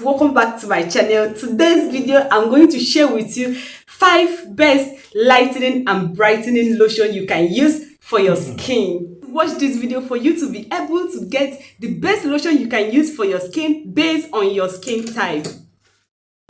welcome back to my channel. Today's video I'm going to share with you 5 best lightening and brightening lotion you can use for your skin. Watch this video for you to be able to get the best lotion you can use for your skin based on your skin type.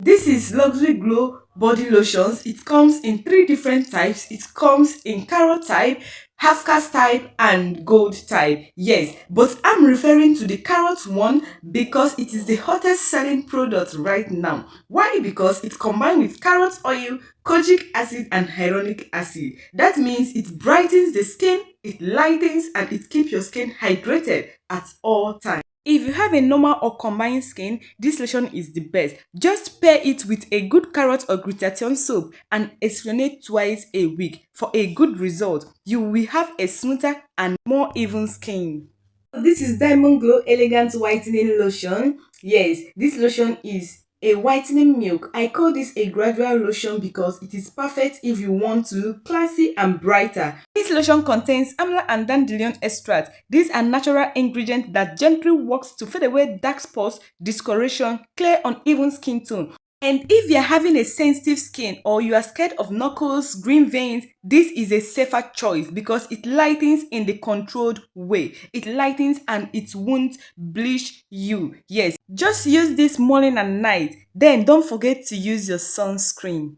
This is Luxury Glow body lotions. It comes in 3 different types. It comes in carrot type, half caste type, and gold type. Yes, but I'm referring to the carrot one because it is the hottest selling product right now. Why? Because it's combined with carrot oil, kojic acid, and hyaluronic acid. That means it brightens the skin, it lightens, and it keeps your skin hydrated at all times. If you have a normal or combined skin, this lotion is the best. Just pair it with a good carrot or glutathione soap and exfoliate twice a week for a good result. You will have a smoother and more even skin. This is Diamond Glow Elegant Whitening Lotion. Yes, this lotion is a whitening milk. I call this a gradual lotion because it is perfect if you want to look classy and brighter. This lotion contains amla and dandelion extract. These are natural ingredients that gently works to fade away dark spots, discoloration, clear uneven skin tone. And if you are having a sensitive skin or you are scared of knuckles, green veins, this is a safer choice because it lightens in the controlled way. It lightens and it won't bleach you. Yes, just use this morning and night. Then don't forget to use your sunscreen.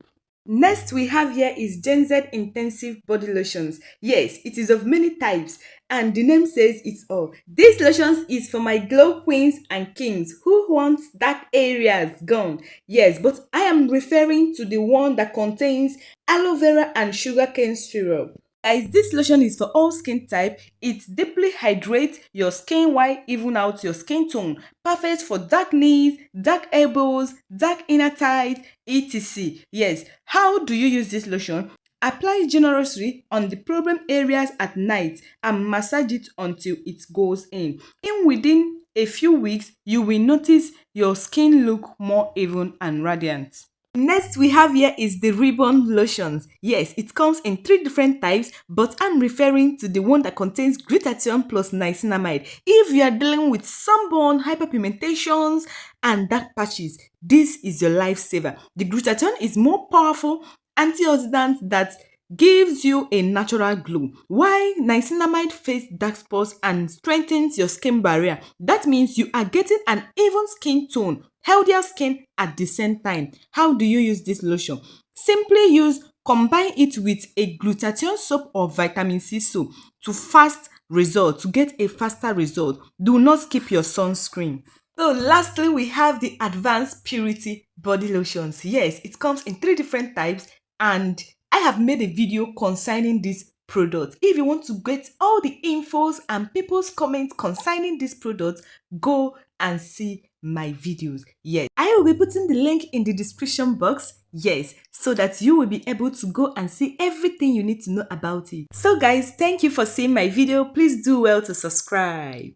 Next we have here is Gen Z Intensive Body Lotions. Yes, it is of many types and the name says it all. This lotions is for my glow queens and kings who want dark areas gone. Yes, but I am referring to the one that contains aloe vera and sugarcane syrup. Guys, this lotion is for all skin type. It deeply hydrates your skin while even out your skin tone. Perfect for dark knees, dark elbows, dark inner thighs, etc. Yes, how do you use this lotion? Apply generously on the problem areas at night and massage it until it goes in. Within a few weeks, you will notice your skin look more even and radiant. Next we have here is the ribbon lotions. Yes, it comes in 3 different types, but I'm referring to the one that contains glutathione plus niacinamide. If you are dealing with sunburn, hyperpigmentations, and dark patches, this is your lifesaver. The glutathione is more powerful antioxidant that gives you a natural glow, while niacinamide fades dark spots and strengthens your skin barrier. That means you are getting an even skin tone, healthier skin at the same time. How do you use this lotion? Simply combine it with a glutathione soap or vitamin C soap to get a faster result. Do not skip your sunscreen. So lastly, we have the Advanced Purity Body Lotions. Yes, it comes in 3 different types and I have made a video concerning this product. If you want to get all the infos and people's comments concerning this product, go and see my videos. Yes, I will be putting the link in the description box. Yes, so that you will be able to go and see everything you need to know about it. So guys, thank you for seeing my video. Please do well to subscribe.